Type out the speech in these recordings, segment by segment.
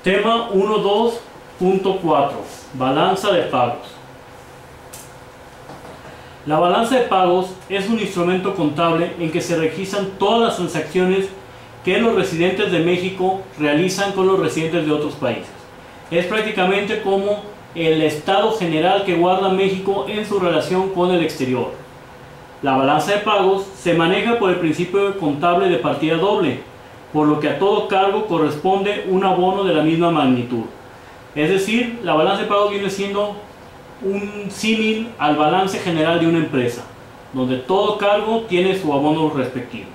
Tema 1.2.4. Balanza de pagos. La balanza de pagos es un instrumento contable en que se registran todas las transacciones que los residentes de México realizan con los residentes de otros países. Es prácticamente como el estado general que guarda México en su relación con el exterior. La balanza de pagos se maneja por el principio contable de partida doble, por lo que a todo cargo corresponde un abono de la misma magnitud. Es decir, la balanza de pagos viene siendo un símil al balance general de una empresa, donde todo cargo tiene su abono respectivo.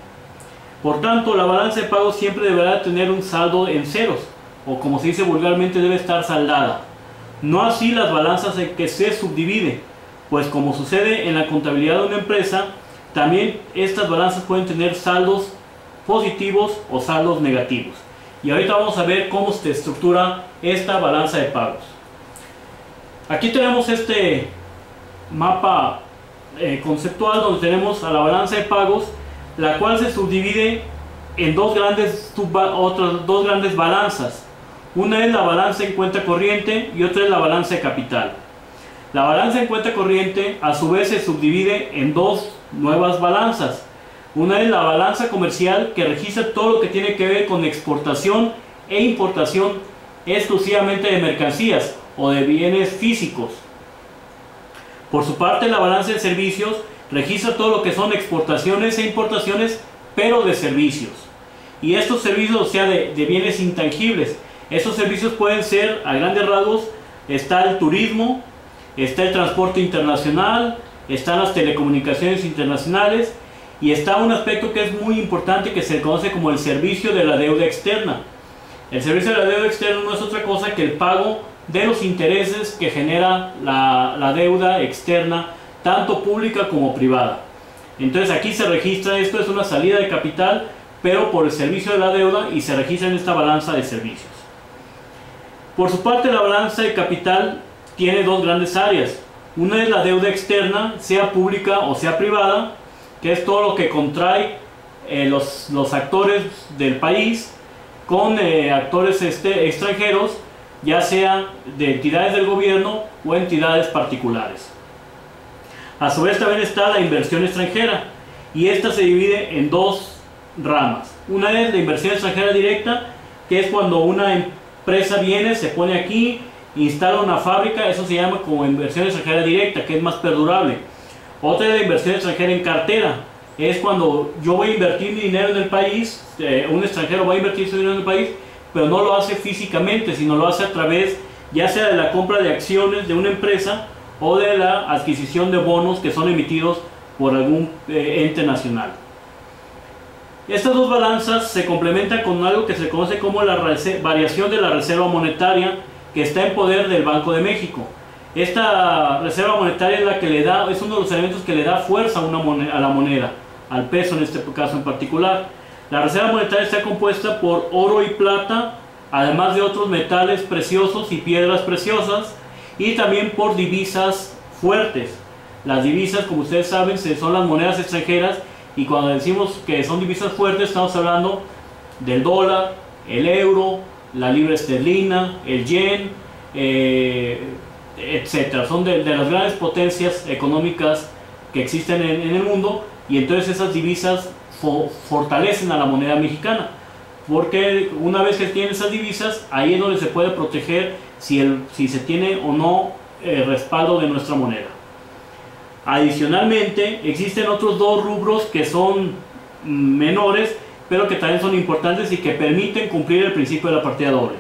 Por tanto, la balanza de pagos siempre deberá tener un saldo en ceros, o como se dice vulgarmente, debe estar saldada. No así las balanzas en que se subdivide, pues como sucede en la contabilidad de una empresa, también estas balanzas pueden tener saldos positivos o saldos negativos. Y ahorita vamos a ver cómo se estructura esta balanza de pagos. Aquí tenemos este mapa conceptual donde tenemos a la balanza de pagos, la cual se subdivide en otras dos grandes balanzas. Una es la balanza en cuenta corriente y otra es la balanza de capital. La balanza en cuenta corriente a su vez se subdivide en dos nuevas balanzas. Una es la balanza comercial, que registra todo lo que tiene que ver con exportación e importación exclusivamente de mercancías o de bienes físicos. Por su parte, la balanza de servicios registra todo lo que son exportaciones e importaciones, pero de servicios. Y estos servicios, o sea, de bienes intangibles. Estos servicios pueden ser, a grandes rasgos, está el turismo, está el transporte internacional, están las telecomunicaciones internacionales, y está un aspecto que es muy importante, que se conoce como el servicio de la deuda externa. El servicio de la deuda externa no es otra cosa que el pago de los intereses que genera la deuda externa, tanto pública como privada. Entonces aquí se registra, esto es una salida de capital, pero por el servicio de la deuda, y se registra en esta balanza de servicios. Por su parte, la balanza de capital tiene dos grandes áreas. Una es la deuda externa, sea pública o sea privada, que es todo lo que contrae los actores del país con actores extranjeros, ya sea de entidades del gobierno o entidades particulares. A su vez también está la inversión extranjera, y esta se divide en dos ramas. Una es la inversión extranjera directa, que es cuando una empresa viene, se pone aquí, instala una fábrica. Eso se llama como inversión extranjera directa, que es más perdurable. Otra es la inversión extranjera en cartera. Es cuando yo voy a invertir mi dinero en el país, un extranjero va a invertir su dinero en el país, pero no lo hace físicamente, sino lo hace a través ya sea de la compra de acciones de una empresa o de la adquisición de bonos que son emitidos por algún ente nacional. Estas dos balanzas se complementan con algo que se conoce como la variación de la reserva monetaria, que está en poder del Banco de México. Esta reserva monetaria es la que le da, es uno de los elementos que le da fuerza a la moneda, al peso en este caso en particular. La reserva monetaria está compuesta por oro y plata, además de otros metales preciosos y piedras preciosas, y también por divisas fuertes. Las divisas, como ustedes saben, son las monedas extranjeras, y cuando decimos que son divisas fuertes, estamos hablando del dólar, el euro, la libra esterlina, el yen, etcétera. Son de las grandes potencias económicas que existen en el mundo, y entonces esas divisas fortalecen a la moneda mexicana, porque una vez que tienen esas divisas, ahí es donde se puede proteger si se tiene o no respaldo de nuestra moneda. Adicionalmente, existen otros dos rubros que son menores, pero que también son importantes y que permiten cumplir el principio de la partida doble.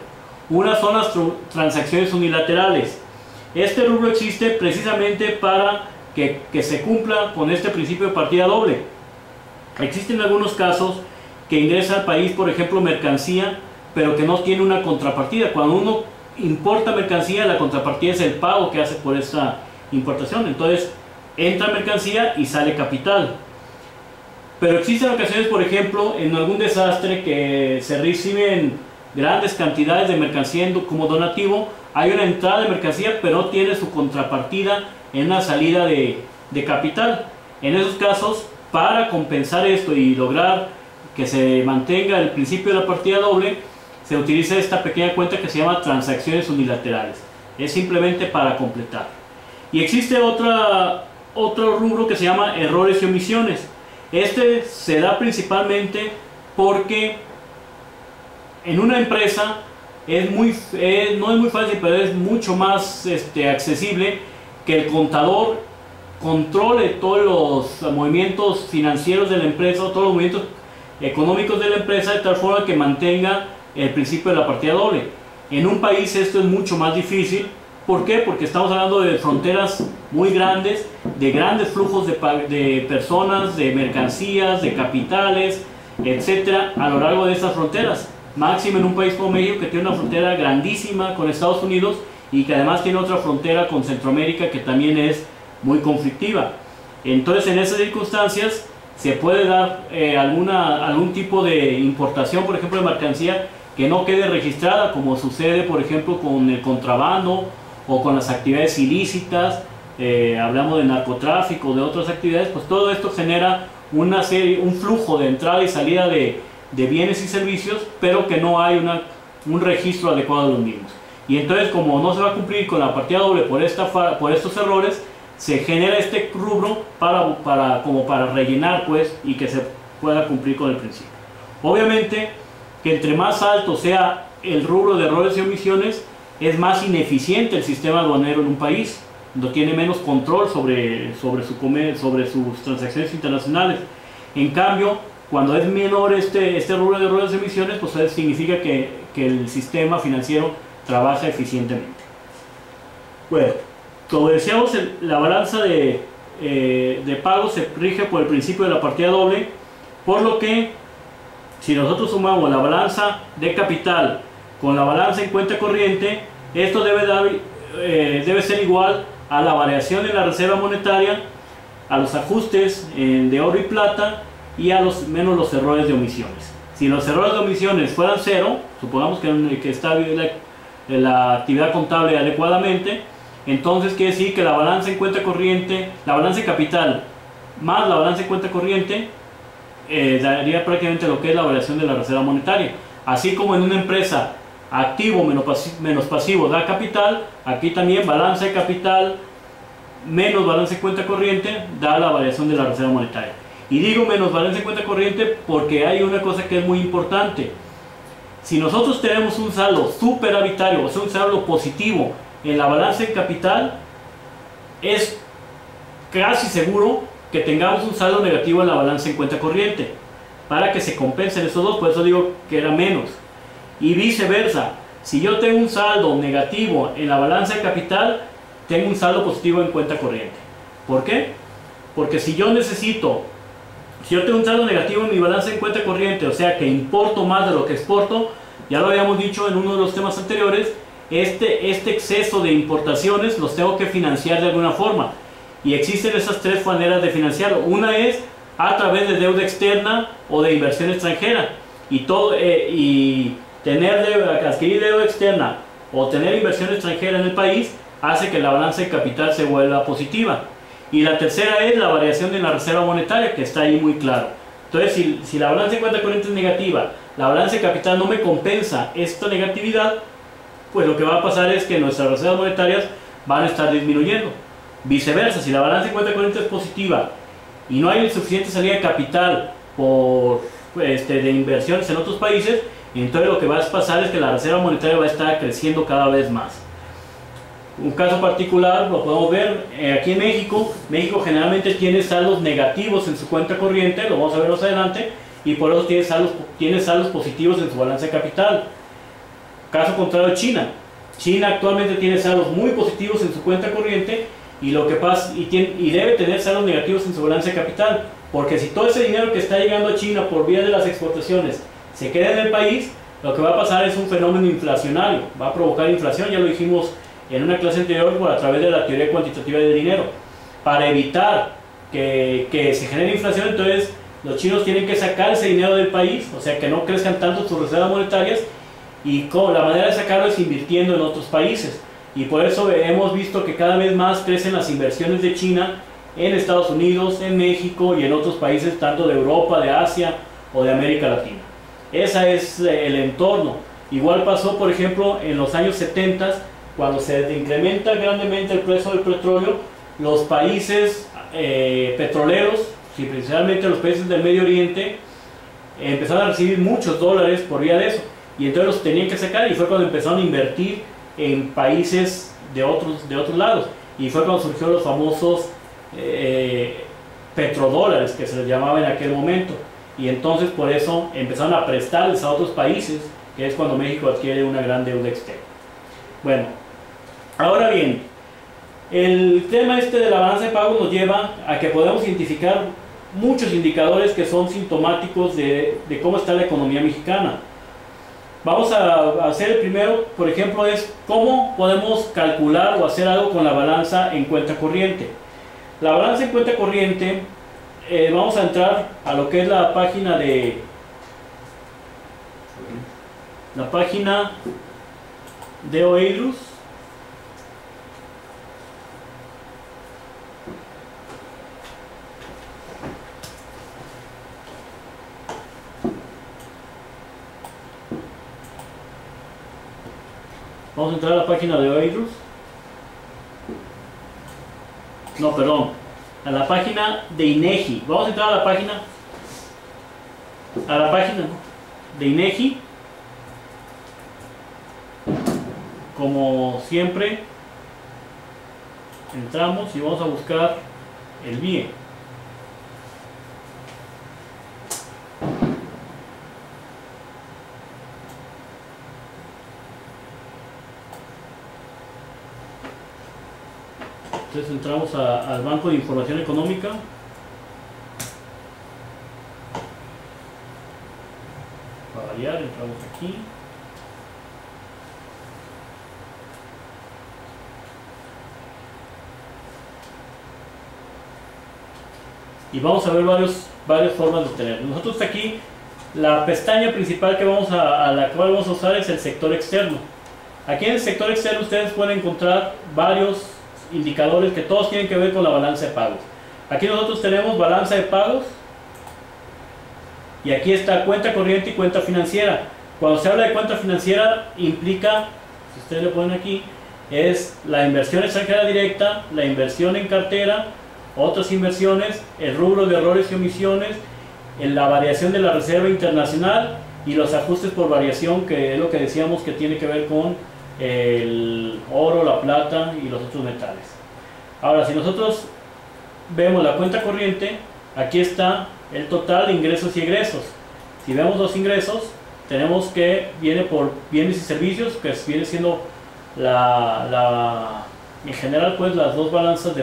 Una son las transacciones unilaterales. Este rubro existe precisamente para que se cumpla con este principio de partida doble. Existen algunos casos que ingresa al país, por ejemplo, mercancía, pero que no tiene una contrapartida. Cuando uno importa mercancía, la contrapartida es el pago que hace por esa importación. Entonces, entra mercancía y sale capital. Pero existen ocasiones, por ejemplo, en algún desastre, que se reciben grandes cantidades de mercancía como donativo. Hay una entrada de mercancía, pero no tiene su contrapartida en una salida de capital. En esos casos, para compensar esto y lograr que se mantenga el principio de la partida doble, se utiliza esta pequeña cuenta que se llama transacciones unilaterales. Es simplemente para completar. Y existe otro rubro que se llama errores y omisiones. Este se da principalmente porque en una empresa no es muy fácil, pero es mucho más accesible que el contador controle todos los movimientos financieros de la empresa, o todos los movimientos económicos de la empresa, de tal forma que mantenga el principio de la partida doble. En un país esto es mucho más difícil. ¿Por qué? Porque estamos hablando de fronteras muy grandes, de grandes flujos de personas, de mercancías, de capitales, etcétera, a lo largo de estas fronteras. Máximo en un país como México, que tiene una frontera grandísima con Estados Unidos y que además tiene otra frontera con Centroamérica que también es muy conflictiva. Entonces, en esas circunstancias se puede dar algún tipo de importación, por ejemplo, de mercancía que no quede registrada, como sucede, por ejemplo, con el contrabando o con las actividades ilícitas. Hablamos de narcotráfico, de otras actividades. Pues todo esto genera un flujo de entrada y salida de bienes y servicios, pero que no hay un registro adecuado de los mismos. Y entonces, como no se va a cumplir con la partida doble por estos errores, se genera este rubro como para rellenar, pues, y que se pueda cumplir con el principio. Obviamente que entre más alto sea el rubro de errores y omisiones, es más ineficiente el sistema aduanero en un país, no tiene menos control sobre sus transacciones internacionales. En cambio, cuando es menor este rubro de errores y omisiones, pues eso significa que el sistema financiero trabaja eficientemente. Bueno, como decíamos, la balanza de pagos se rige por el principio de la partida doble, por lo que si nosotros sumamos la balanza de capital con la balanza en cuenta corriente, esto debe ser igual a la variación en la reserva monetaria, a los ajustes de oro y plata y menos los errores de omisiones. Si los errores de omisiones fueran cero, supongamos que está la actividad contable adecuadamente, entonces quiere decir que la balanza en cuenta corriente, la balanza de capital más la balanza en cuenta corriente daría prácticamente lo que es la variación de la reserva monetaria. Así como en una empresa activo menos pasivo da capital, aquí también balanza de capital menos balanza de cuenta corriente da la variación de la reserva monetaria. Y digo menos balanza de cuenta corriente porque hay una cosa que es muy importante. Si nosotros tenemos un saldo superavitario, o sea, un saldo positivo en la balanza de capital, es casi seguro que tengamos un saldo negativo en la balanza en cuenta corriente, para que se compensen esos dos. Por eso digo que era menos. Y viceversa, si yo tengo un saldo negativo en la balanza de capital, tengo un saldo positivo en cuenta corriente. ¿Por qué? Porque si yo tengo un saldo negativo en mi balanza en cuenta corriente, o sea que importo más de lo que exporto, ya lo habíamos dicho en uno de los temas anteriores, este exceso de importaciones los tengo que financiar de alguna forma. Y existen esas tres maneras de financiarlo. Una es a través de deuda externa o de inversión extranjera. Y adquirir deuda externa o tener inversión extranjera en el país hace que la balanza de capital se vuelva positiva. Y la tercera es la variación de la reserva monetaria, que está ahí muy claro. Entonces, si la balanza de cuenta corriente es negativa, la balanza de capital no me compensa esta negatividad, pues lo que va a pasar es que nuestras reservas monetarias van a estar disminuyendo. Viceversa, si la balanza de cuenta corriente es positiva y no hay suficiente salida de capital de inversiones en otros países, entonces lo que va a pasar es que la reserva monetaria va a estar creciendo cada vez más. Un caso particular lo podemos ver aquí en México. México generalmente tiene saldos negativos en su cuenta corriente, lo vamos a ver más adelante, y por eso tiene saldos positivos en su balanza de capital. Caso contrario, China. China actualmente tiene saldos muy positivos en su cuenta corriente y debe tener saldos negativos en su balanza de capital, porque si todo ese dinero que está llegando a China por vía de las exportaciones se queda en el país, lo que va a pasar es un fenómeno inflacionario, va a provocar inflación. Ya lo dijimos en una clase anterior a través de la teoría cuantitativa del dinero. Para evitar que se genere inflación, entonces los chinos tienen que sacar ese dinero del país, o sea que no crezcan tanto sus reservas monetarias, y la manera de sacarlo es invirtiendo en otros países. Y por eso hemos visto que cada vez más crecen las inversiones de China en Estados Unidos, en México y en otros países, tanto de Europa, de Asia o de América Latina. Ese es el entorno. Igual pasó, por ejemplo, en los años 70, cuando se incrementa grandemente el precio del petróleo, los países petroleros, y principalmente los países del Medio Oriente, empezaron a recibir muchos dólares por vía de eso, y entonces los tenían que sacar, y fue cuando empezaron a invertir en países de otros lados, y fue cuando surgieron los famosos petrodólares, que se les llamaba en aquel momento, y entonces por eso empezaron a prestarles a otros países, que es cuando México adquiere una gran deuda externa. Bueno, ahora bien, el tema de la balanza de pagos nos lleva a que podemos identificar muchos indicadores que son sintomáticos de cómo está la economía mexicana. Vamos a hacer el primero, por ejemplo, es cómo podemos calcular o hacer algo con la balanza en cuenta corriente. La balanza en cuenta corriente, vamos a entrar a lo que es la página de Oeilus. Vamos a entrar a la página de Oeilus. No, perdón. A la página de INEGI. Vamos a entrar a la página de INEGI. Como siempre, entramos y vamos a buscar el BIE. Entonces entramos al Banco de Información Económica. Para variar, entramos aquí. Y vamos a ver varias formas de tener. Nosotros aquí, la pestaña principal que a la cual vamos a usar es el sector externo. Aquí en el sector externo ustedes pueden encontrar varios indicadores que todos tienen que ver con la balanza de pagos. Aquí nosotros tenemos balanza de pagos y aquí está cuenta corriente y cuenta financiera. Cuando se habla de cuenta financiera implica, si ustedes le ponen aquí, es la inversión extranjera directa, la inversión en cartera, otras inversiones, el rubro de errores y omisiones, en la variación de la reserva internacional y los ajustes por variación, que es lo que decíamos que tiene que ver con el oro, la plata y los otros metales. Ahora, si nosotros vemos la cuenta corriente, aquí está el total de ingresos y egresos. Si vemos los ingresos, tenemos que viene por bienes y servicios, que viene siendo en general, pues las dos balanzas,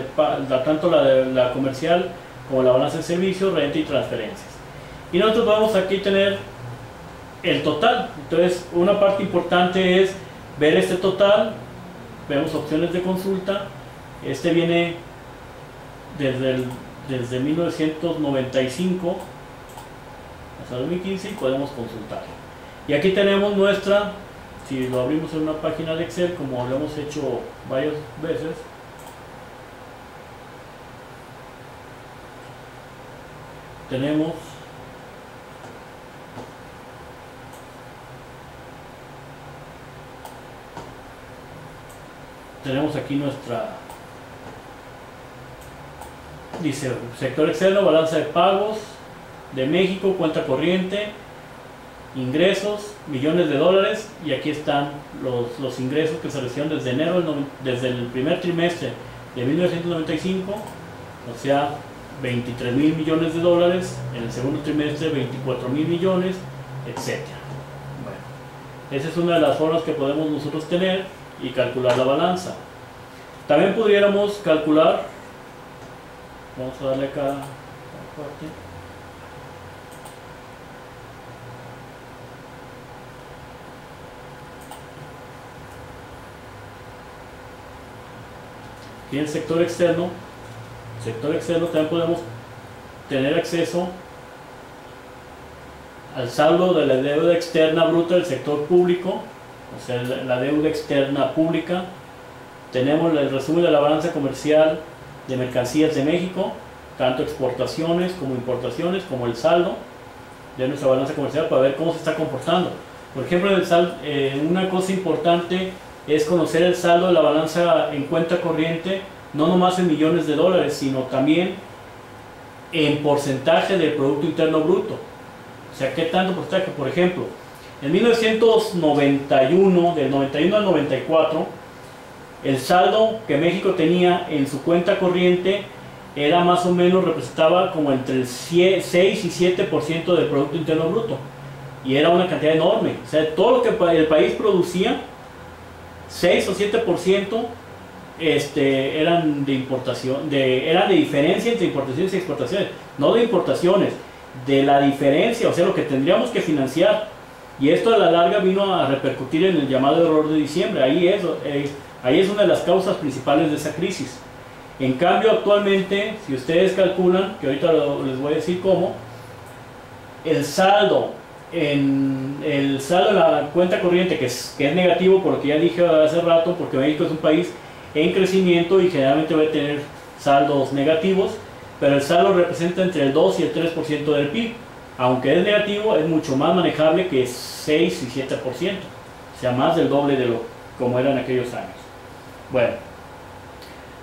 tanto la comercial como la balanza de servicios, renta y transferencias. Y nosotros vamos aquí a tener el total. Entonces, una parte importante es ver este total. Vemos opciones de consulta. Este viene desde 1995 hasta 2015 y podemos consultarlo. Y aquí tenemos nuestra, si lo abrimos en una página de Excel, como lo hemos hecho varias veces, tenemos aquí nuestra, dice sector externo, balanza de pagos de México, cuenta corriente, ingresos, millones de dólares, y aquí están los ingresos que se recibieron desde enero, desde el primer trimestre de 1995, o sea, 23,000 millones de dólares, en el segundo trimestre 24,000 millones, etc. Bueno, esa es una de las formas que podemos nosotros tener y calcular la balanza. También pudiéramos calcular, vamos a darle acá a parte. Aquí en el sector externo también podemos tener acceso al saldo de la deuda externa bruta del sector público, o sea, la deuda externa pública. Tenemos el resumen de la balanza comercial de mercancías de México, tanto exportaciones como importaciones, como el saldo de nuestra balanza comercial, para ver cómo se está comportando. Por ejemplo, una cosa importante es conocer el saldo de la balanza en cuenta corriente, no nomás en millones de dólares, sino también en porcentaje del Producto Interno Bruto. O sea, ¿qué tanto porcentaje? Por ejemplo, en 1991, del 91 al 94, el saldo que México tenía en su cuenta corriente era más o menos, representaba como entre el 6 y 7% del Producto Interno Bruto. Y era una cantidad enorme. O sea, todo lo que el país producía, 6 o 7% eran de importación, eran de diferencia entre importaciones y exportaciones, no de importaciones, de la diferencia, o sea, lo que tendríamos que financiar. Y esto a la larga vino a repercutir en el llamado error de diciembre. Ahí es una de las causas principales de esa crisis. En cambio, actualmente, si ustedes calculan, que ahorita les voy a decir cómo, el saldo en la cuenta corriente, que es negativo, por lo que ya dije hace rato, porque México es un país en crecimiento y generalmente va a tener saldos negativos, pero el saldo representa entre el 2 y el 3% del PIB. Aunque es negativo, es mucho más manejable que 6 y 7%, o sea, más del doble de lo como era en aquellos años. Bueno,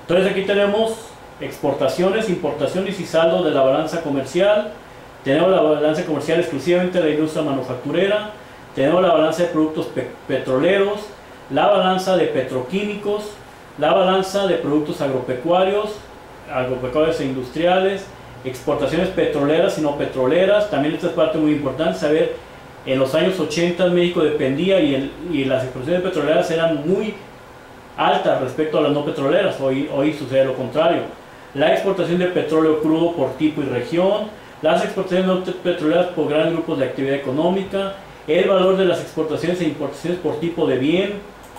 entonces aquí tenemos exportaciones, importaciones y saldo de la balanza comercial. Tenemos la balanza comercial exclusivamente de la industria manufacturera, tenemos la balanza de productos petroleros, la balanza de petroquímicos, la balanza de productos agropecuarios e industriales, exportaciones petroleras y no petroleras. También esta es parte muy importante, saber, en los años 80 México dependía y las exportaciones petroleras eran muy altas respecto a las no petroleras. Hoy sucede lo contrario. La exportación de petróleo crudo por tipo y región, las exportaciones no petroleras por grandes grupos de actividad económica, el valor de las exportaciones e importaciones por tipo de bien.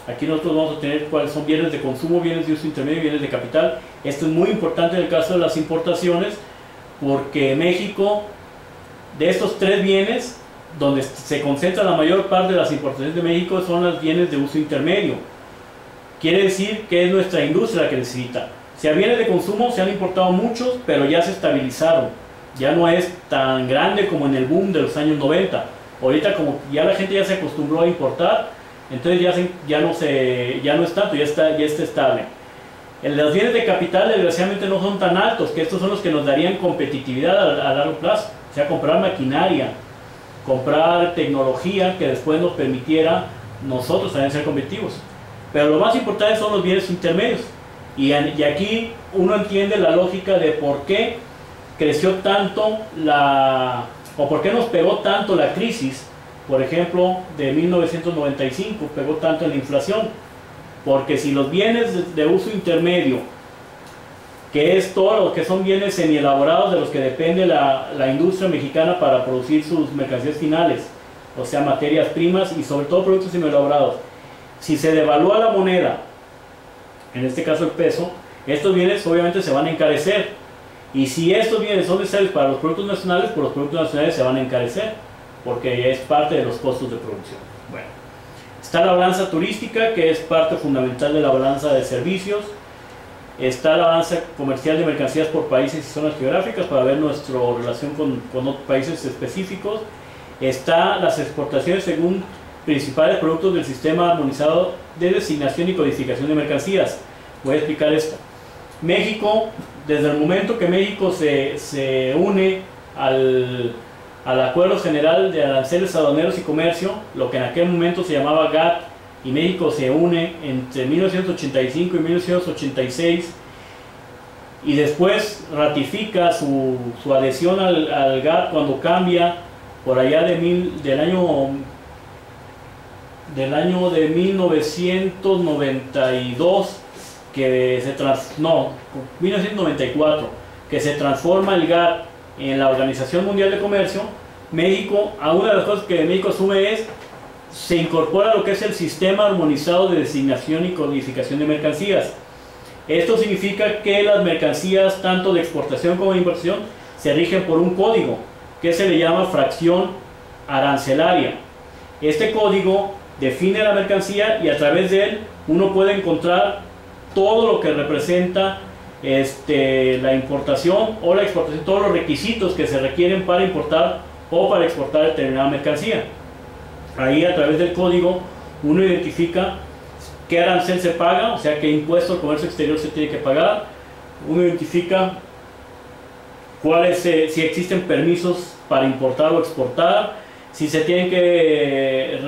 Aquí nosotros vamos a tener cuáles son bienes de consumo, bienes de uso intermedio y bienes de capital. Esto es muy importante en el caso de las importaciones, porque México, de estos tres bienes, donde se concentra la mayor parte de las importaciones de México, son los bienes de uso intermedio. Quiere decir que es nuestra industria la que necesita. Si a bienes de consumo se han importado muchos, pero ya se estabilizaron. Ya no es tan grande como en el boom de los años 90. Ahorita, como ya la gente ya se acostumbró a importar, entonces ya no es tanto, ya está estable. Los bienes de capital desgraciadamente no son tan altos, que estos son los que nos darían competitividad a largo plazo. O sea, comprar maquinaria, comprar tecnología que después nos permitiera nosotros también ser competitivos. Pero lo más importante son los bienes intermedios. Y aquí uno entiende la lógica de por qué creció tanto o por qué nos pegó tanto la crisis, por ejemplo, de 1995, pegó tanto en la inflación. Porque si los bienes de uso intermedio, que es todo lo que son bienes semielaborados de los que depende la industria mexicana para producir sus mercancías finales, o sea, materias primas y sobre todo productos semielaborados, si se devalúa la moneda, en este caso el peso, estos bienes obviamente se van a encarecer. Y si estos bienes son necesarios para los productos nacionales, pues los productos nacionales se van a encarecer, porque es parte de los costos de producción. Bueno, está la balanza turística, que es parte fundamental de la balanza de servicios. Está la balanza comercial de mercancías por países y zonas geográficas para ver nuestra relación con otros países específicos. Está las exportaciones según principales productos del sistema armonizado de designación y codificación de mercancías. Voy a explicar esto. México, desde el momento que México se une al Acuerdo General de Aranceles Aduaneros y Comercio, lo que en aquel momento se llamaba GATT, y México se une entre 1985 y 1986, y después ratifica su adhesión al GATT cuando cambia por allá del año de 1992, 1994, que se transforma el GATT en la Organización Mundial de Comercio. México, una de las cosas que México asume se incorpora a lo que es el sistema armonizado de designación y codificación de mercancías. Esto significa que las mercancías, tanto de exportación como de importación, se rigen por un código que se le llama fracción arancelaria. Este código define la mercancía y a través de él uno puede encontrar todo lo que representa la importación o la exportación, todos los requisitos que se requieren para importar o para exportar determinada mercancía. Ahí a través del código uno identifica qué arancel se paga, o sea qué impuesto al comercio exterior se tiene que pagar. Uno identifica si existen permisos para importar o exportar, si se tienen que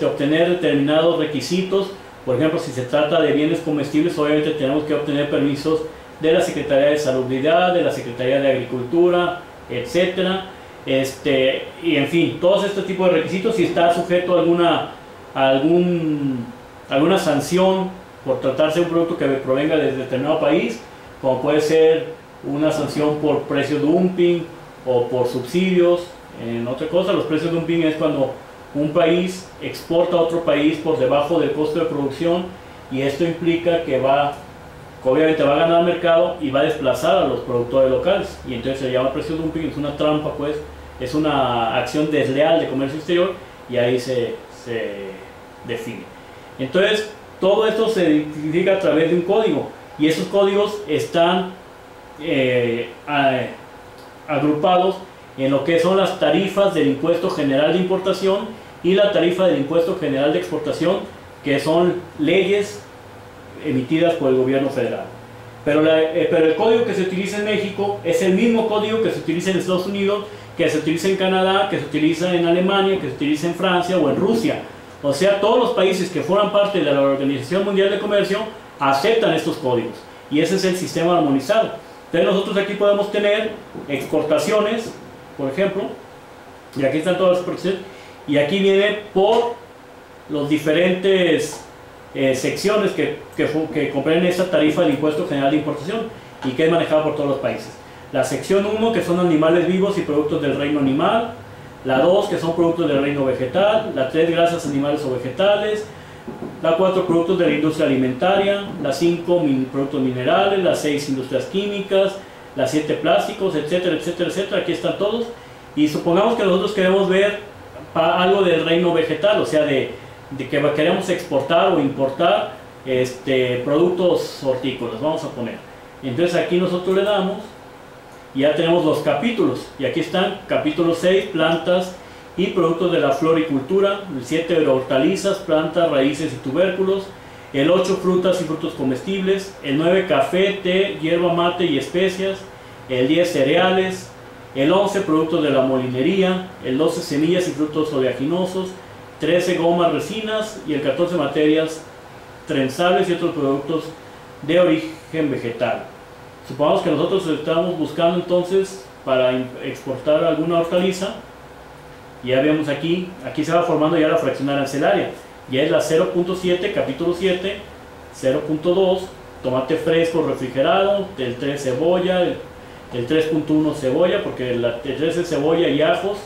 obtener determinados requisitos. Por ejemplo, si se trata de bienes comestibles, obviamente tenemos que obtener permisos de la Secretaría de Salubridad, de la Secretaría de Agricultura, etcétera. Y en fin, todos este tipo de requisitos, si está sujeto a alguna sanción por tratarse de un producto que provenga de determinado país, como puede ser una sanción por precio dumping o por subsidios. En otra cosa, los precios dumping es cuando un país exporta a otro país por debajo del costo de producción, y esto implica que obviamente va a ganar mercado y va a desplazar a los productores locales, y entonces se llama precio dumping. Es una trampa, pues, es una acción desleal de comercio exterior, y ahí se define. Entonces todo esto se identifica a través de un código, y esos códigos están agrupados en lo que son las tarifas del impuesto general de importación y la tarifa del impuesto general de exportación, que son leyes emitidas por el gobierno federal. Pero el código que se utiliza en México es el mismo código que se utiliza en Estados Unidos, que se utiliza en Canadá, que se utiliza en Alemania, que se utiliza en Francia o en Rusia. O sea, todos los países que forman parte de la Organización Mundial de Comercio aceptan estos códigos, y ese es el sistema armonizado. Entonces nosotros aquí podemos tener exportaciones, por ejemplo, y aquí están todas las exportaciones, y aquí viene por los diferentes secciones que comprenden esta tarifa del impuesto general de importación y que es manejada por todos los países. La sección 1, que son animales vivos y productos del reino animal; la 2, que son productos del reino vegetal; la 3, grasas animales o vegetales; la 4, productos de la industria alimentaria; la 5, productos minerales; la 6, industrias químicas; la 7, plásticos, etcétera, etcétera, etcétera. Aquí están todos, y supongamos que nosotros queremos ver algo del reino vegetal, o sea, de que queremos exportar o importar productos hortícolas, vamos a poner. Entonces aquí nosotros le damos, y ya tenemos los capítulos, y aquí están: capítulo 6, plantas y productos de la floricultura; el 7, hortalizas, plantas, raíces y tubérculos; el 8, frutas y frutos comestibles; el 9, café, té, hierba mate y especias; el 10, cereales; el 11, productos de la molinería; el 12, semillas y frutos oleaginosos; 13, gomas, resinas; y el 14, materias trenzables y otros productos de origen vegetal. Supongamos que nosotros estamos buscando entonces para exportar alguna hortaliza. Ya vemos aquí se va formando ya la fracción arancelaria. Ya es la 0.7, capítulo 7, 0.2, tomate fresco refrigerado; el 3, cebolla; el 3.1, cebolla, porque el 3 es cebolla y ajos;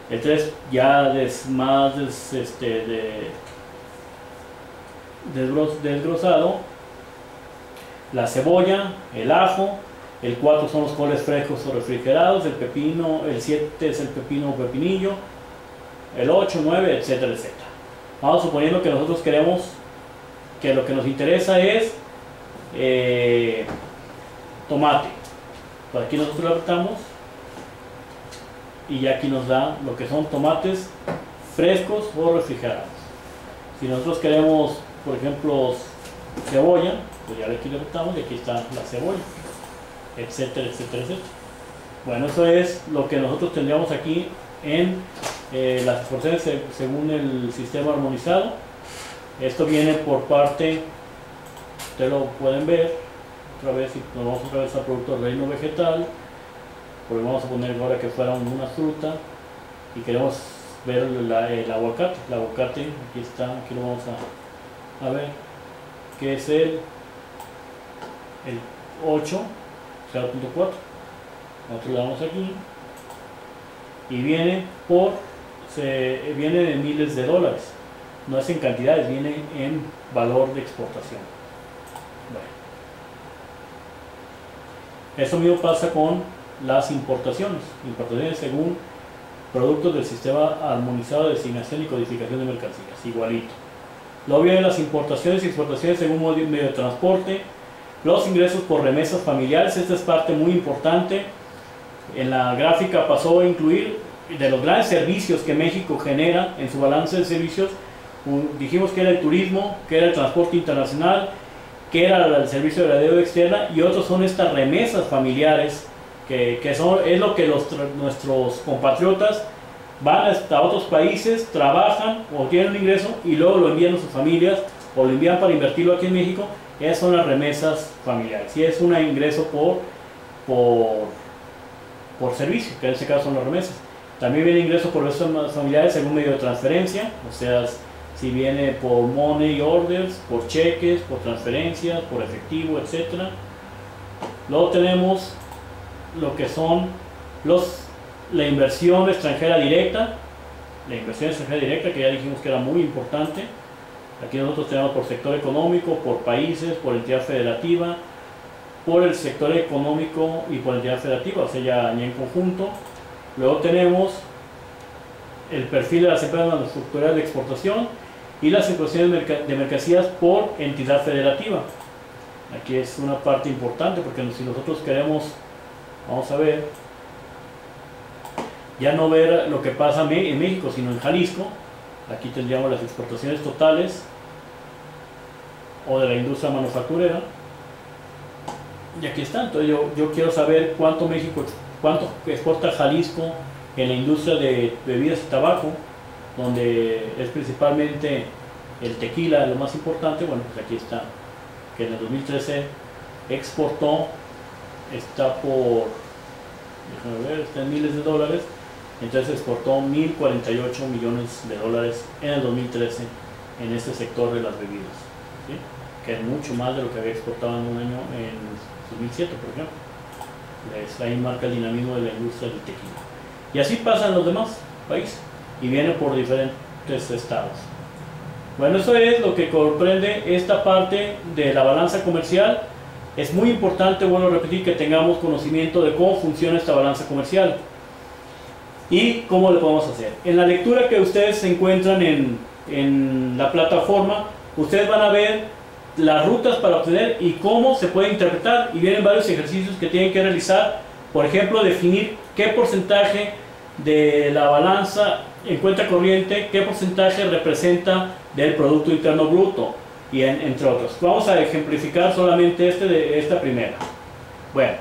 el 3 ya es más desgrosado, la cebolla, el ajo; el 4 son los coles frescos o refrigerados; el pepino; el 7 es el pepino o pepinillo; el 8, 9, etcétera, etcétera. Vamos suponiendo que nosotros queremos, que lo que nos interesa es tomate. Pues aquí nosotros lo apretamos y ya aquí nos da lo que son tomates frescos o refrigerados. Si nosotros queremos, por ejemplo, cebolla, pues ya aquí le apretamos y aquí está la cebolla, etcétera, etcétera, etcétera. Bueno, eso es lo que nosotros tendríamos aquí en las exportaciones según el sistema armonizado. Esto viene por parte, ustedes lo pueden ver otra vez. Si nos vamos otra vez a productos del reino vegetal, porque vamos a poner ahora que fuera una fruta y queremos ver el aguacate. El aguacate, aquí está, aquí lo vamos a ver, que es el 8, 0.4. Nosotros le damos aquí y viene viene en miles de dólares, no es en cantidades, viene en valor de exportación. Bueno, eso mismo pasa con las importaciones según productos del sistema armonizado de designación y codificación de mercancías, igualito. Luego vienen las importaciones y exportaciones según medio de transporte, los ingresos por remesas familiares. Esta es parte muy importante. En la gráfica pasó a incluir de los grandes servicios que México genera en su balance de servicios, dijimos que era el turismo, que era el transporte internacional, que era el servicio de la deuda externa, y otros son estas remesas familiares, que son, es lo que nuestros compatriotas van hasta otros países, trabajan o tienen un ingreso y luego lo envían a sus familias o lo envían para invertirlo aquí en México. Esas son las remesas familiares, y es un ingreso por servicio, que en este caso son las remesas. También viene ingreso por remesas familiares según medio de transferencia, o sea, si viene por money orders, por cheques, por transferencias, por efectivo, etc. Luego tenemos lo que son la inversión extranjera directa. La inversión extranjera directa, que ya dijimos que era muy importante. Aquí nosotros tenemos por sector económico, por países, por entidad federativa, por el sector económico y por entidad federativa, o sea, ya en conjunto. Luego tenemos el perfil de las empresas manufactureras de exportación y las importaciones de mercancías por entidad federativa. Aquí es una parte importante, porque si nosotros queremos, vamos a ver, ya no ver lo que pasa en México, sino en Jalisco. Aquí tendríamos las exportaciones totales o de la industria manufacturera, y aquí está. Entonces yo quiero saber cuánto exporta Jalisco en la industria de bebidas y tabaco, donde es principalmente el tequila lo más importante. Bueno, pues aquí está, que en el 2013 exportó, está en miles de dólares. Entonces exportó 1.048 millones de dólares en el 2013 en este sector de las bebidas, ¿sí? Que es mucho más de lo que había exportado en un año en 2007, por ejemplo. Ahí marca el dinamismo de la industria del tequila. Y así pasa en los demás países, y viene por diferentes estados. Bueno, eso es lo que comprende esta parte de la balanza comercial. Es muy importante, bueno, repetir, que tengamos conocimiento de cómo funciona esta balanza comercial y cómo le podemos hacer. En la lectura que ustedes se encuentran en la plataforma, ustedes van a ver las rutas para obtener y cómo se puede interpretar, y vienen varios ejercicios que tienen que realizar. Por ejemplo, definir qué porcentaje de la balanza en cuenta corriente, qué porcentaje representa del Producto Interno Bruto, y entre otros. Vamos a ejemplificar solamente esta primera. Bueno,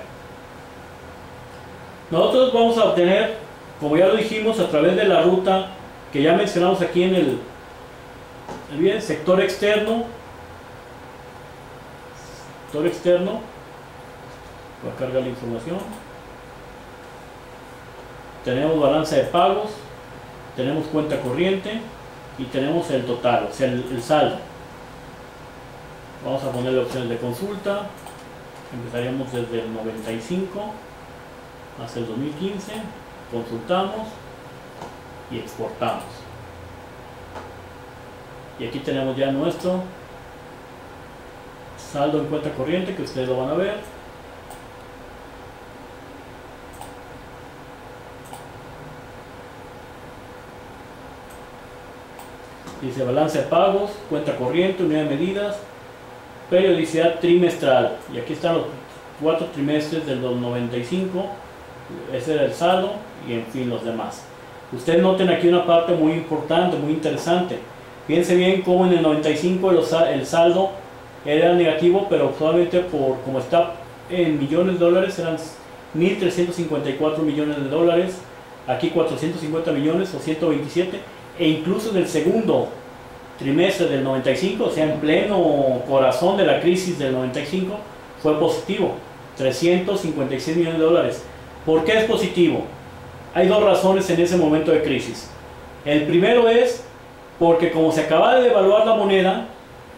nosotros vamos a obtener, como ya lo dijimos, a través de la ruta que ya mencionamos aquí en el sector externo. Sector externo, voy a cargar la información. Tenemos balanza de pagos, tenemos cuenta corriente y tenemos el total, o sea, el saldo. Vamos a ponerle opciones de consulta. Empezaríamos desde el 95 hasta el 2015. Consultamos y exportamos. Y aquí tenemos ya nuestro saldo en cuenta corriente, que ustedes lo van a ver. Dice balance de pagos, cuenta corriente, unidad de medidas, periodicidad trimestral. Y aquí están los 4 trimestres del 95. Ese era el saldo, y en fin los demás. Ustedes noten aquí una parte muy importante, muy interesante. Fíjense bien cómo en el 95 el saldo era negativo, pero solamente como está en millones de dólares, eran 1.354 millones de dólares. Aquí 450 millones o 127. E incluso en el segundo trimestre del 95, o sea, en pleno corazón de la crisis del 95, fue positivo, 356 millones de dólares. ¿Por qué es positivo? Hay dos razones en ese momento de crisis. El primero es porque, como se acaba de devaluar la moneda,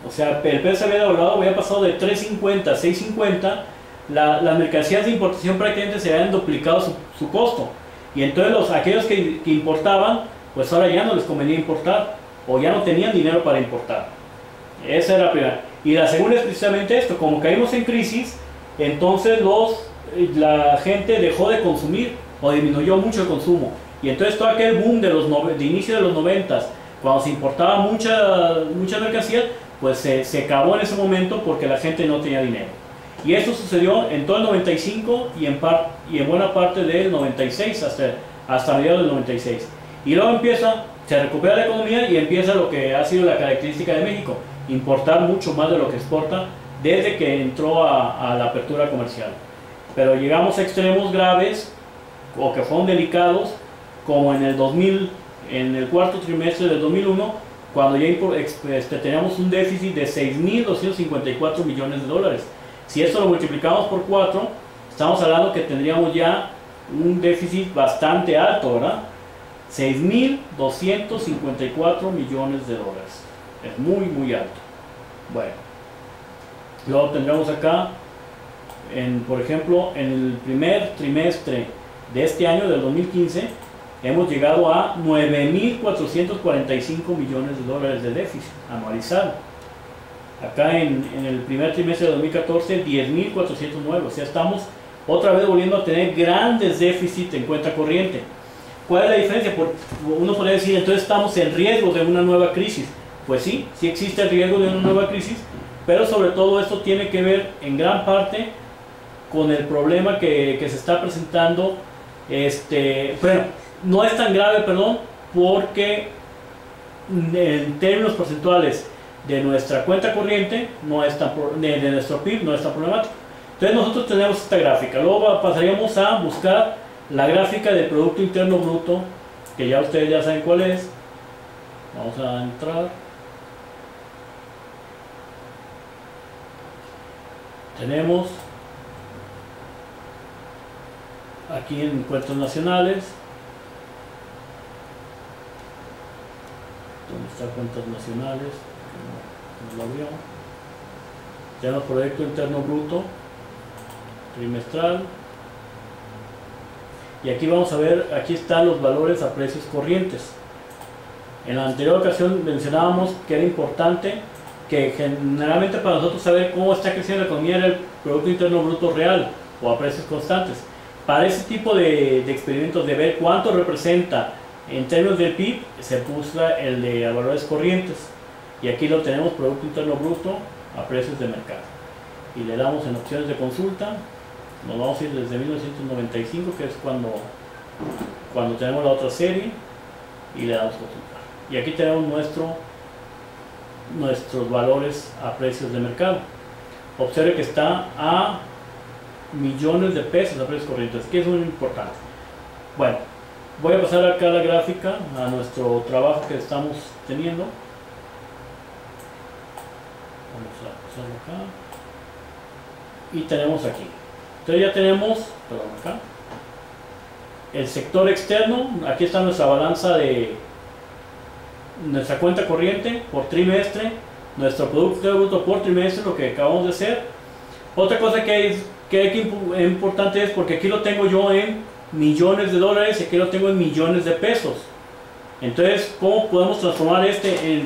o sea, el peso había devaluado, había pasado de 3.50 a 6.50, las mercancías de importación prácticamente se habían duplicado su costo. Y entonces aquellos que importaban, pues ahora ya no les convenía importar, o ya no tenían dinero para importar. Esa era la primera. Y la segunda es precisamente esto: como caímos en crisis, entonces la gente dejó de consumir, o disminuyó mucho el consumo. Y entonces todo aquel boom de inicio de los 90, cuando se importaba mucha mercancía, pues se acabó en ese momento, porque la gente no tenía dinero. Y esto sucedió en todo el 95 y en buena parte del 96 hasta hasta mediados del 96. Y luego se recupera la economía y empieza lo que ha sido la característica de México, importar mucho más de lo que exporta desde que entró a la apertura comercial. Pero llegamos a extremos graves o que fueron delicados, como en el 2000, en el cuarto trimestre del 2001, cuando ya teníamos un déficit de 6.254 millones de dólares. Si esto lo multiplicamos por 4, estamos hablando que tendríamos ya un déficit bastante alto, ¿verdad? 6.254 millones de dólares. Es muy, muy alto. Bueno, luego tendremos acá, por ejemplo, en el primer trimestre de este año, del 2015, hemos llegado a 9.445 millones de dólares de déficit anualizado. Acá en el primer trimestre de 2014, 10.409. O sea, estamos otra vez volviendo a tener grandes déficits en cuenta corriente. ¿Cuál es la diferencia? Uno podría decir, entonces estamos en riesgo de una nueva crisis. Pues sí, sí existe el riesgo de una nueva crisis, pero sobre todo esto tiene que ver en gran parte con el problema que se está presentando. Bueno, no es tan grave, porque en términos porcentuales de nuestra cuenta corriente, de nuestro PIB, no es tan problemático. Entonces nosotros tenemos esta gráfica. Luego pasaríamos a buscar la gráfica del Producto Interno Bruto, que ya ustedes ya saben cuál es. Vamos a entrar. Tenemos aquí en cuentas nacionales. ¿Dónde está cuentas nacionales? No lo vio. Tenemos Producto Interno Bruto trimestral. Y aquí vamos a ver, aquí están los valores a precios corrientes. En la anterior ocasión mencionábamos que era importante que generalmente para nosotros saber cómo está creciendo la economía era el Producto Interno Bruto real o a precios constantes. Para ese tipo de experimentos de ver cuánto representa en términos del PIB, se puso el de valores corrientes. Y aquí lo tenemos, Producto Interno Bruto a precios de mercado. Y le damos en opciones de consulta. Nos vamos a ir desde 1995, que es cuando tenemos la otra serie, y le damos consultar. Y aquí tenemos nuestros valores a precios de mercado. Observe que está a millones de pesos a precios corrientes, que es muy importante. Bueno, voy a pasar acá a la gráfica, a nuestro trabajo que estamos teniendo. Vamos a pasarlo acá. Y tenemos aquí. Entonces ya tenemos, acá, el sector externo. Aquí está nuestra balanza de nuestra cuenta corriente por trimestre, nuestro Producto Bruto por trimestre, lo que acabamos de hacer. Otra cosa que es importante es porque aquí lo tengo yo en millones de dólares y aquí lo tengo en millones de pesos. Entonces, ¿cómo podemos transformar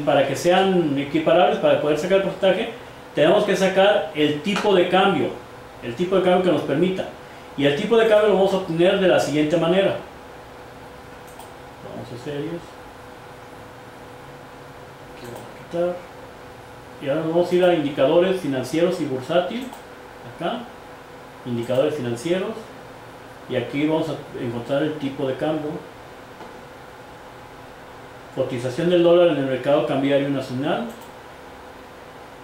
para que sean equiparables, para poder sacar el porcentaje? Tenemos que sacar el tipo de cambio que nos permita. Y el tipo de cambio lo vamos a obtener de la siguiente manera. Vamos a serios. Aquí vamos a quitar. Y ahora nos vamos a ir a indicadores financieros y bursátil. Acá, indicadores financieros. Y aquí vamos a encontrar el tipo de cambio. Cotización del dólar en el mercado cambiario nacional.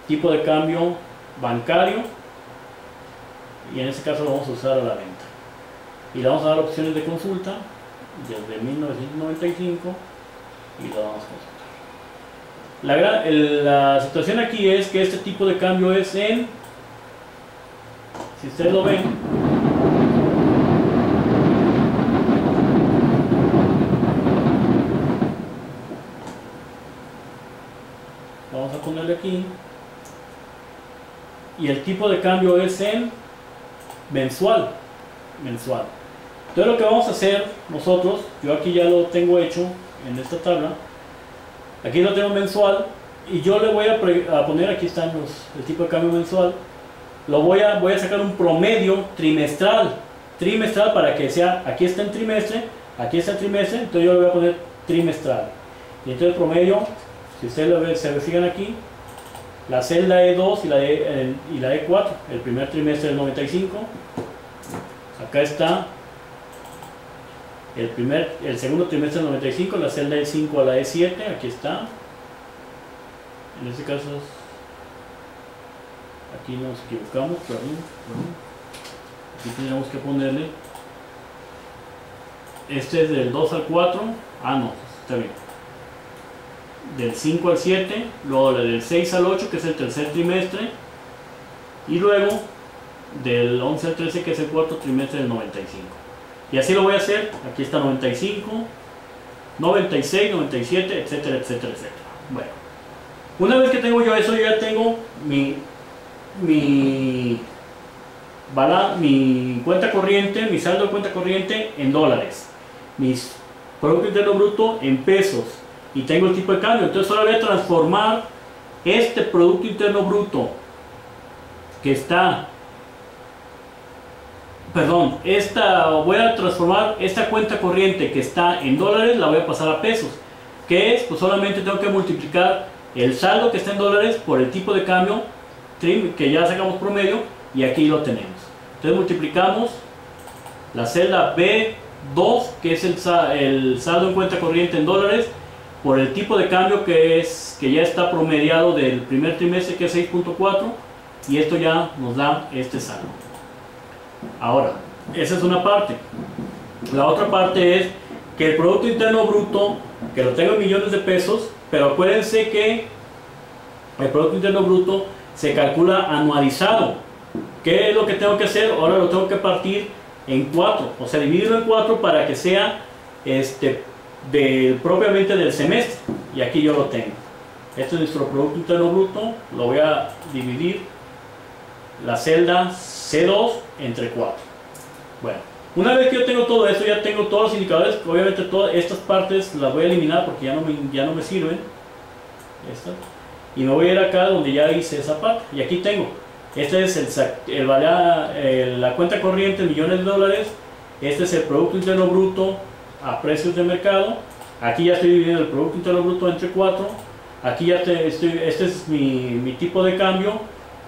Tipo de cambio bancario. Y en este caso lo vamos a usar a la venta. Y le vamos a dar opciones de consulta desde 1995 y lo vamos a consultar. La situación aquí es que este tipo de cambio es si ustedes lo ven, vamos a ponerle aquí, y el tipo de cambio es en mensual. Entonces lo que vamos a hacer nosotros, yo aquí ya lo tengo hecho en esta tabla, aquí lo tengo mensual, y yo le voy a poner, aquí están el tipo de cambio mensual, voy a sacar un promedio trimestral para que sea, aquí está el trimestre, aquí está el trimestre, entonces yo le voy a poner trimestral. Y entonces el promedio, si ustedes se fijan aquí, la celda E2 y la E4, el primer trimestre del 95, acá está el segundo trimestre del 95, la celda E5 a la E7, aquí está. En este caso, aquí nos equivocamos, perdón. Aquí tendríamos que ponerle, este es del 2 al 4, no, está bien. Del 5 al 7, luego del 6 al 8, que es el tercer trimestre, y luego del 11 al 13, que es el cuarto trimestre del 95. Y así lo voy a hacer. Aquí está 95, 96, 97, etcétera, etcétera, etcétera. Bueno, una vez que tengo yo eso, yo ya tengo mi cuenta corriente, mi saldo de cuenta corriente en dólares, mis Producto Interno Bruto en pesos, y tengo el tipo de cambio. Entonces ahora voy a transformar este Producto Interno Bruto que está, voy a transformar esta cuenta corriente que está en dólares, la voy a pasar a pesos. ¿Qué es? Pues solamente tengo que multiplicar el saldo que está en dólares por el tipo de cambio que ya sacamos promedio, y aquí lo tenemos. Entonces multiplicamos la celda B2, que es el saldo en cuenta corriente en dólares, por el tipo de cambio que ya está promediado del primer trimestre, que es 6.4, y esto ya nos da este saldo. Ahora, esa es una parte. La otra parte es que el Producto Interno Bruto, que lo tengo en millones de pesos, pero acuérdense que el Producto Interno Bruto se calcula anualizado. ¿Qué es lo que tengo que hacer? Ahora lo tengo que partir en 4, o sea, dividirlo en 4 para que sea propiamente del semestre, y aquí yo lo tengo. Este es nuestro Producto Interno Bruto. Lo voy a dividir la celda C2 entre 4. Bueno, una vez que yo tengo todo esto, ya tengo todos los indicadores. Obviamente todas estas partes las voy a eliminar porque ya no me sirven. Y me voy a ir acá donde ya hice esa parte, y aquí tengo, este es la cuenta corriente en millones de dólares. Este es el Producto Interno Bruto a precios de mercado. Aquí ya estoy dividiendo el Producto Interno Bruto entre 4. Aquí ya este es mi tipo de cambio.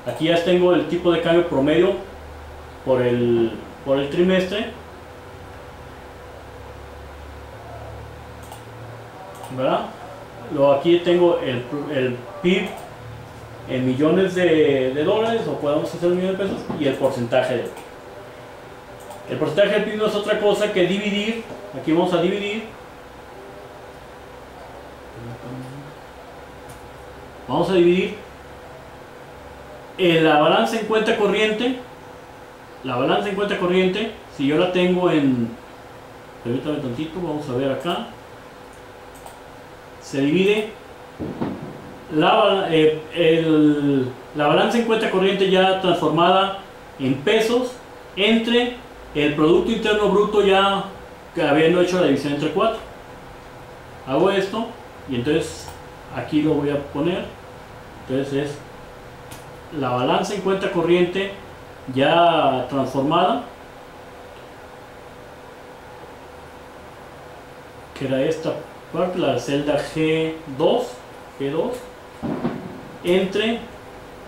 Aquí ya tengo el tipo de cambio promedio por el trimestre, ¿verdad? Luego aquí tengo el PIB en millones de dólares, o podemos hacer millones de pesos, y el porcentaje del PIB. El porcentaje del PIB no es otra cosa que dividir. Aquí vamos a dividir. Vamos a dividir la balanza en cuenta corriente. La balanza en cuenta corriente, si yo la tengo permítame tantito, vamos a ver acá. Se divide la balanza en cuenta corriente ya transformada en pesos entre el Producto Interno Bruto ya habiendo hecho la división entre 4. Hago esto y entonces aquí lo voy a poner. Entonces es la balanza en cuenta corriente ya transformada, que era esta parte, la celda G2, entre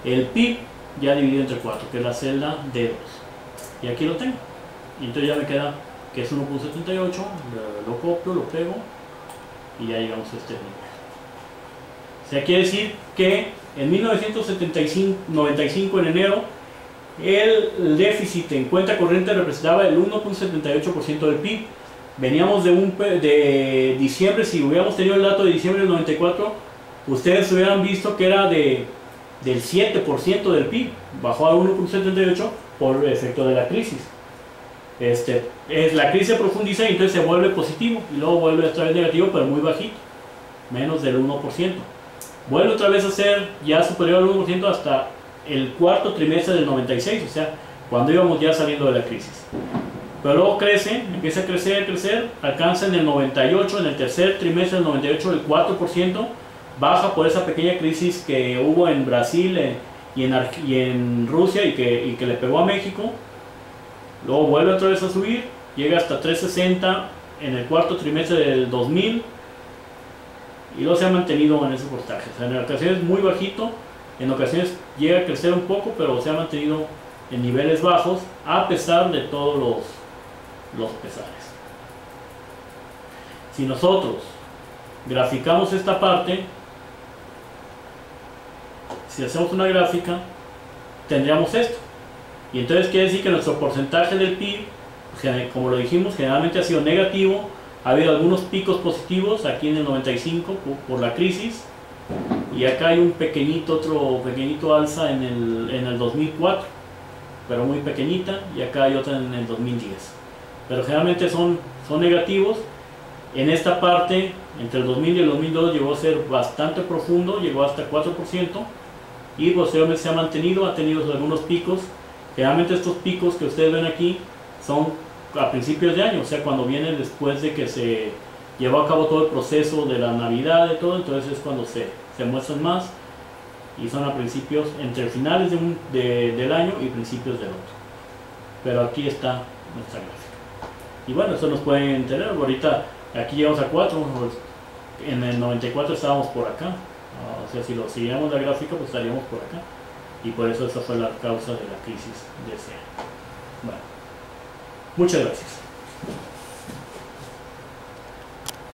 el PIB ya dividido entre 4, que es la celda D2, y aquí lo tengo. Y entonces ya me queda que es 1.78, lo copio, lo pego, y ya llegamos a este nivel. O sea, quiere decir que en 1995, en enero, el déficit en cuenta corriente representaba el 1.78% del PIB. Veníamos de diciembre. Si hubiéramos tenido el dato de diciembre del 94, ustedes hubieran visto que era del 7% del PIB. Bajó a 1.78 por efecto de la crisis. La crisis se profundiza y entonces se vuelve positivo, y luego vuelve otra vez negativo, pero muy bajito, menos del 1%. Vuelve otra vez a ser ya superior al 1% hasta el cuarto trimestre del 96, o sea, cuando íbamos ya saliendo de la crisis. Pero luego crece, empieza a crecer, alcanza en el 98, en el tercer trimestre del 98, el 4%, baja por esa pequeña crisis que hubo en Brasil y en Rusia, y que le pegó a México. Luego vuelve otra vez a subir, llega hasta 360 en el cuarto trimestre del 2000, y luego se ha mantenido en ese porcentaje. O sea, en ocasiones muy bajito, en ocasiones llega a crecer un poco, pero se ha mantenido en niveles bajos a pesar de todos los pesares. Si nosotros graficamos esta parte, si hacemos una gráfica, tendríamos esto. Y entonces quiere decir que nuestro porcentaje del PIB, como lo dijimos, generalmente ha sido negativo. Ha habido algunos picos positivos aquí en el 95 por la crisis, y acá hay otro pequeñito alza en el 2004, pero muy pequeñita, y acá hay otra en el 2010. Pero generalmente son negativos. En esta parte, entre el 2000 y el 2002, llegó a ser bastante profundo, llegó hasta 4%, y posteriormente se ha mantenido, ha tenido algunos picos. Generalmente estos picos que ustedes ven aquí son a principios de año, o sea, cuando vienen después de que se llevó a cabo todo el proceso de la Navidad y todo, entonces es cuando se muestran más, y son a principios, entre finales del año y principios del otro. Pero aquí está nuestra gráfica. Y bueno, eso nos pueden entender. Ahorita aquí llegamos a 4, en el 94 estábamos por acá, o sea, si lo siguiéramos la gráfica, pues estaríamos por acá. Y por eso esa fue la causa de la crisis de ese año. Bueno, muchas gracias.